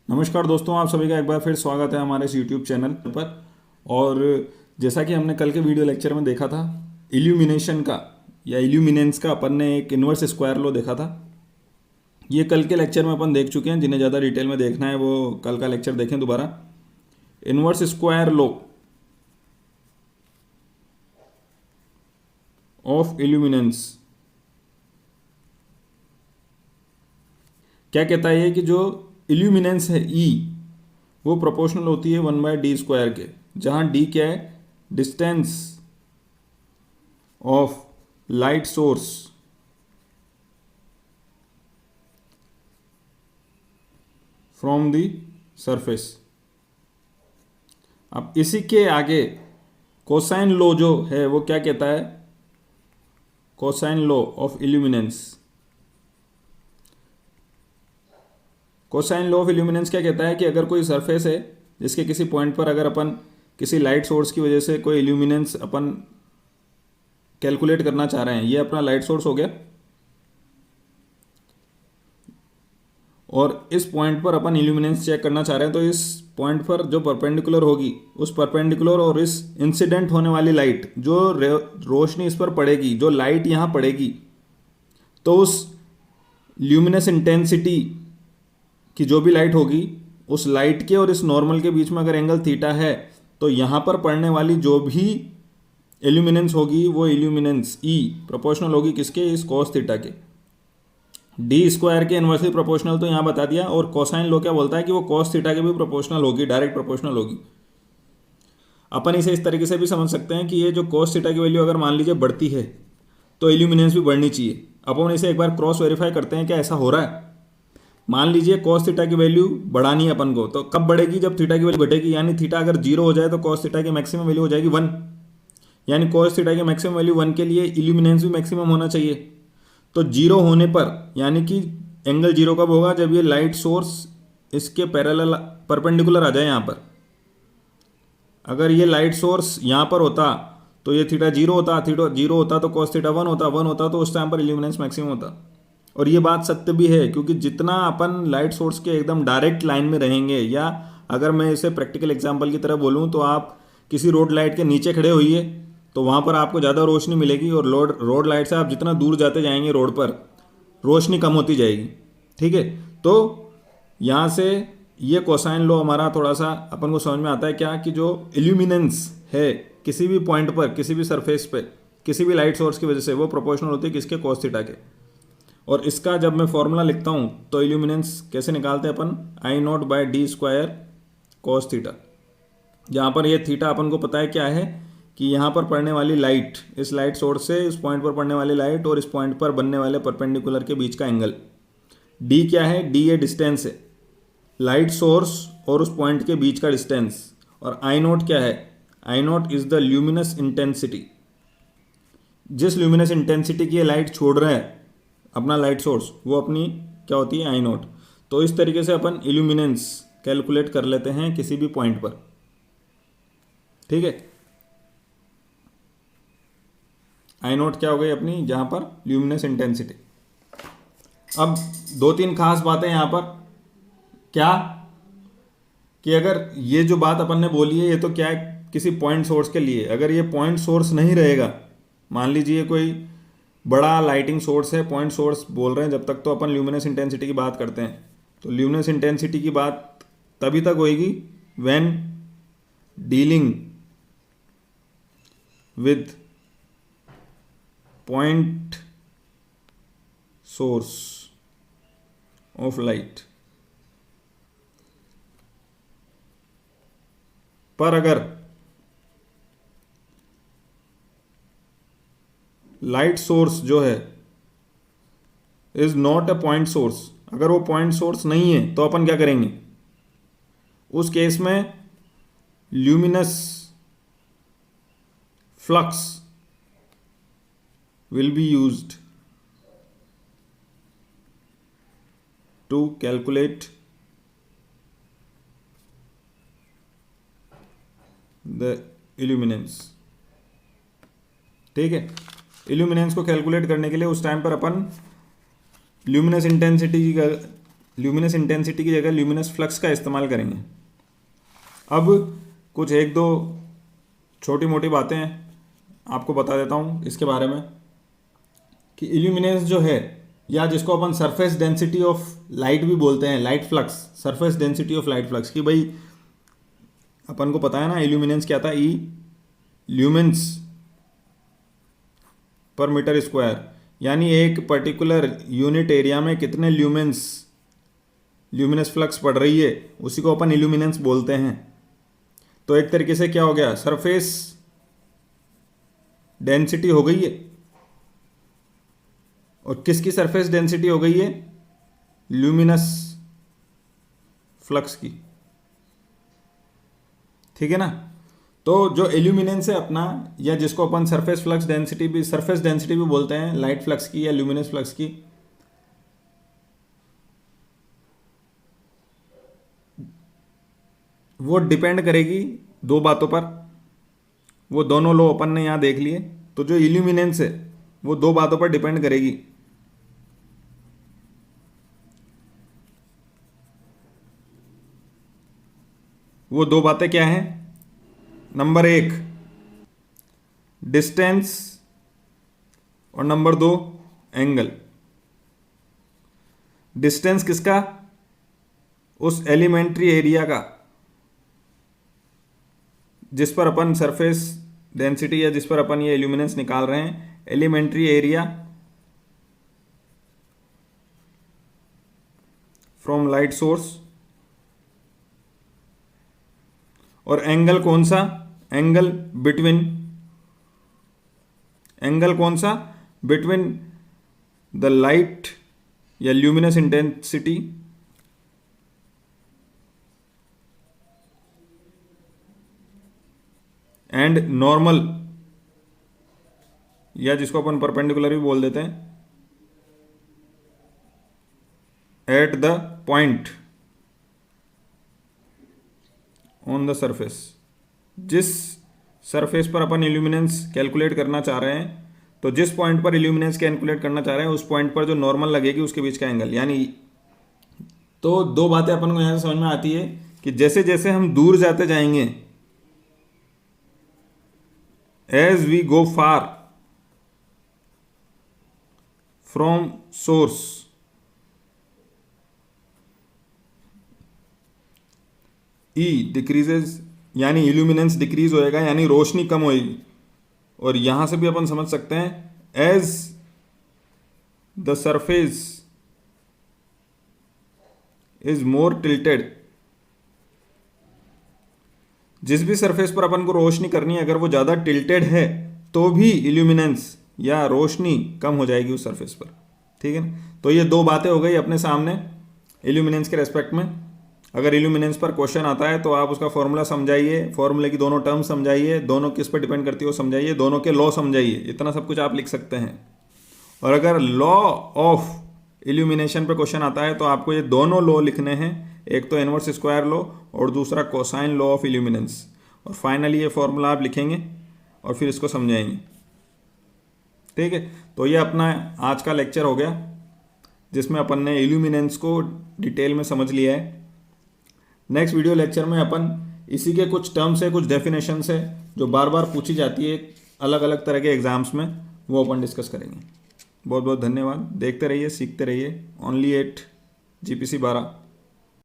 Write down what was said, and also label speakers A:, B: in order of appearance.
A: नमस्कार दोस्तों, आप सभी का एक बार फिर स्वागत है हमारे इस यूट्यूब चैनल पर। और जैसा कि हमने कल के वीडियो लेक्चर में देखा था, इल्यूमिनेशन का या इल्यूमिनेंस का अपन ने एक इन्वर्स स्क्वायर लॉ देखा था। ये कल के लेक्चर में अपन देख चुके हैं। जिन्हें ज़्यादा डिटेल में देखना है वो कल का लेक्चर देखें दोबारा। Inverse square law of illuminance क्या कहता है ये कि जो इल्यूमिनेंस है ई, वो प्रोपोर्शनल होती है 1/d² के, जहाँ डी क्या है, distance of light source from the surface. अब इसी के आगे कोसाइन लॉ जो है वो क्या कहता है, cosine law of illuminance. Cosine law of illuminance क्या कहता है कि अगर कोई सरफेस है जिसके किसी पॉइंट पर अगर अपन किसी लाइट सोर्स की वजह से कोई इल्यूमिनेंस अपन कैलकुलेट करना चाह रहे हैं, ये अपना लाइट सोर्स हो गया, और इस पॉइंट पर अपन इल्यूमिनेंस चेक करना चाह रहे हैं, तो इस पॉइंट पर जो परपेंडिकुलर होगी उस परपेंडिकुलर और इस इंसिडेंट होने वाली लाइट, जो रोशनी इस पर पड़ेगी, जो लाइट यहाँ पड़ेगी, तो उस ल्यूमिनस इंटेंसिटी कि जो भी लाइट होगी उस लाइट के और इस नॉर्मल के बीच में अगर एंगल थीटा है, तो यहाँ पर पड़ने वाली जो भी इल्यूमिनेंस होगी वो इल्यूमिनेंस ई प्रोपोर्शनल होगी किसके, इस कॉस थीटा के। d² के इन्वर्सली प्रोपोर्शनल तो यहाँ बता दिया, और कोसाइन लॉ क्या बोलता है कि वो कॉस थीटा के भी प्रोपोर्शनल होगी, डायरेक्ट प्रोपोर्शनल होगी। अपन इसे इस तरीके से भी समझ सकते हैं कि ये जो कॉस थीटा की वैल्यू अगर मान लीजिए बढ़ती है तो इल्यूमिनेंस भी बढ़नी चाहिए। अपन इसे एक बार क्रॉस वेरीफाई करते हैं क्या ऐसा हो रहा है। मान लीजिए कॉस थीटा की वैल्यू बढ़ानी है अपन को, तो कब बढ़ेगी, जब थीटा की वैल्यू घटेगी। यानी थीटा अगर 0 हो जाए तो कॉस थीटा की मैक्सिमम वैल्यू हो जाएगी 1। यानी कॉस थीटा की मैक्सिमम वैल्यू 1 के लिए इल्यूमिनेंस भी मैक्सिमम होना चाहिए। तो 0 होने पर यानी कि एंगल 0 कब होगा, जब ये लाइट सोर्स इसके पैरेलल परपेंडिकुलर आ जाए। यहाँ पर अगर ये लाइट सोर्स यहाँ पर होता तो ये थीटा 0 होता, थीटा 0 होता तो कॉस थीटा 1 होता, 1 होता तो उस टाइम पर इल्यूमिनेंस मैक्सिमम होता। और ये बात सत्य भी है, क्योंकि जितना अपन लाइट सोर्स के एकदम डायरेक्ट लाइन में रहेंगे, या अगर मैं इसे प्रैक्टिकल एग्जांपल की तरह बोलूँ तो आप किसी रोड लाइट के नीचे खड़े होइए तो वहाँ पर आपको ज़्यादा रोशनी मिलेगी, और रोड लाइट से आप जितना दूर जाते जाएंगे रोड पर रोशनी कम होती जाएगी। ठीक है, तो यहाँ से ये कोसाइन लॉ हमारा थोड़ा सा अपन को समझ में आता है क्या, कि जो इल्यूमिनेंस है किसी भी पॉइंट पर, किसी भी सरफेस पे, किसी भी लाइट सोर्स की वजह से, वो प्रोपोर्शनल होती है किसके, कॉस थीटा के। और इसका जब मैं फॉर्मूला लिखता हूँ तो इल्यूमिनेंस कैसे निकालते हैं अपन, I0/d² कॉस थीटा। जहाँ पर ये थीटा अपन को पता है क्या है, कि यहाँ पर पड़ने वाली लाइट, इस लाइट सोर्स से इस पॉइंट पर पड़ने वाली लाइट और इस पॉइंट पर बनने वाले परपेंडिकुलर के बीच का एंगल। डी क्या है, डी ये डिस्टेंस है, लाइट सोर्स और उस पॉइंट के बीच का डिस्टेंस। और I0 क्या है, I0 is the luminous intensity. जिस ल्यूमिनस इंटेंसिटी की ये लाइट छोड़ रहा है अपना लाइट सोर्स, वो अपनी क्या होती है, I0। तो इस तरीके से अपन इल्यूमिनेंस कैलकुलेट कर लेते हैं किसी भी पॉइंट पर। ठीक है, I0 क्या हो गई अपनी, जहां पर ल्यूमिनस इंटेंसिटी। अब 2-3 खास बातें यहां पर, क्या कि अगर ये जो बात अपन ने बोली है ये तो क्या है किसी पॉइंट सोर्स के लिए, अगर ये पॉइंट सोर्स नहीं रहेगा, मान लीजिए कोई बड़ा लाइटिंग सोर्स है, पॉइंट सोर्स बोल रहे हैं जब तक, तो अपन ल्यूमिनस इंटेंसिटी की बात करते हैं। तो ल्यूमिनस इंटेंसिटी की बात तभी तक होएगी when dealing with point source of light. पर अगर लाइट सोर्स जो है is not a point source, अगर वो पॉइंट सोर्स नहीं है, तो अपन क्या करेंगे, उस केस में luminous flux will be used to calculate the illuminance. ठीक है, इल्यूमिनेंस को कैलकुलेट करने के लिए उस टाइम पर अपन ल्यूमिनस इंटेंसिटी ल्यूमिनस इंटेंसिटी की जगह ल्यूमिनस फ्लक्स का इस्तेमाल करेंगे। अब कुछ एक दो छोटी मोटी बातें आपको बता देता हूँ इसके बारे में कि इल्यूमिनेंस जो है, या जिसको अपन सरफेस डेंसिटी ऑफ लाइट भी बोलते हैं, light flux, surface density of light flux, कि भाई अपन को पता है ना इल्यूमिनेंस क्या था, ई ल्यूमेंस पर मीटर स्क्वायर, यानी एक पर्टिकुलर यूनिट एरिया में कितने ल्यूमिनस फ्लक्स पड़ रही है, उसी को अपन इल्यूमिनेंस बोलते हैं। तो एक तरीके से क्या हो गया, सरफेस डेंसिटी हो गई है। और किसकी सरफेस डेंसिटी हो गई है, ल्यूमिनस फ्लक्स की, ठीक है ना। तो जो इल्यूमिनेंस है अपना, या जिसको अपन सरफेस डेंसिटी भी बोलते हैं, लाइट फ्लक्स की या ल्यूमिनस फ्लक्स की, वो डिपेंड करेगी दो बातों पर। वो दोनों लो अपन ने यहां देख लिए। तो जो इल्यूमिनेंस है वो दो बातों पर डिपेंड करेगी। वो दो बातें क्या हैं, नंबर एक डिस्टेंस और नंबर दो एंगल। डिस्टेंस किसका, उस एलिमेंट्री एरिया का जिस पर अपन सरफेस डेंसिटी या जिस पर अपन ये इल्यूमिनेंस निकाल रहे हैं, elementary area from light source. और एंगल कौन सा, एंगल कौन सा, बिटवीन द लाइट या ल्यूमिनस इंटेंसिटी एंड नॉर्मल, या जिसको अपन परपेंडिकुलर भी बोल देते हैं, at the point on the surface. जिस सरफेस पर अपन इल्यूमिनेंस कैलकुलेट करना चाह रहे हैं, तो जिस पॉइंट पर इल्यूमिनेंस कैलकुलेट करना चाह रहे हैं, उस पॉइंट पर जो नॉर्मल लगेगी उसके बीच का एंगल। यानी तो दो बातें अपन को यहां से समझ में आती है कि जैसे जैसे हम दूर जाते जाएंगे, as we go far from source, E decreases, यानी इल्यूमिनेंस डिक्रीज होएगा, यानी रोशनी कम होएगी। और यहां से भी अपन समझ सकते हैं as the surface is more tilted. जिस भी सरफेस पर अपन को रोशनी करनी है, अगर वो ज़्यादा टिल्टेड है तो भी इल्यूमिनेंस या रोशनी कम हो जाएगी उस सरफेस पर, ठीक है ना। तो ये दो बातें हो गई अपने सामने इल्यूमिनेंस के रेस्पेक्ट में। अगर इल्यूमिनेंस पर क्वेश्चन आता है तो आप उसका फॉर्मूला समझाइए, फॉर्मूले की दोनों टर्म समझाइए, दोनों किस पर डिपेंड करती है वो समझाइए, दोनों के लॉ समझाइए, इतना सब कुछ आप लिख सकते हैं। और अगर लॉ ऑफ इल्यूमिनेशन पर क्वेश्चन आता है तो आपको ये दोनों लॉ लिखने हैं, एक तो इनवर्स स्क्वायर लॉ और दूसरा कोसाइन लॉ ऑफ इल्यूमिनेंस। और फाइनली ये फॉर्मूला आप लिखेंगे और फिर इसको समझाएंगे, ठीक है। तो ये अपना आज का लेक्चर हो गया जिसमें अपन ने इल्यूमिनेंस को डिटेल में समझ लिया है। नेक्स्ट वीडियो लेक्चर में अपन इसी के कुछ टर्म्स है, कुछ डेफिनेशंस है जो बार बार पूछी जाती है अलग अलग तरह के एग्जाम्स में, वो अपन डिस्कस करेंगे। बहुत बहुत धन्यवाद। देखते रहिए, सीखते रहिए। Only at GPC 12।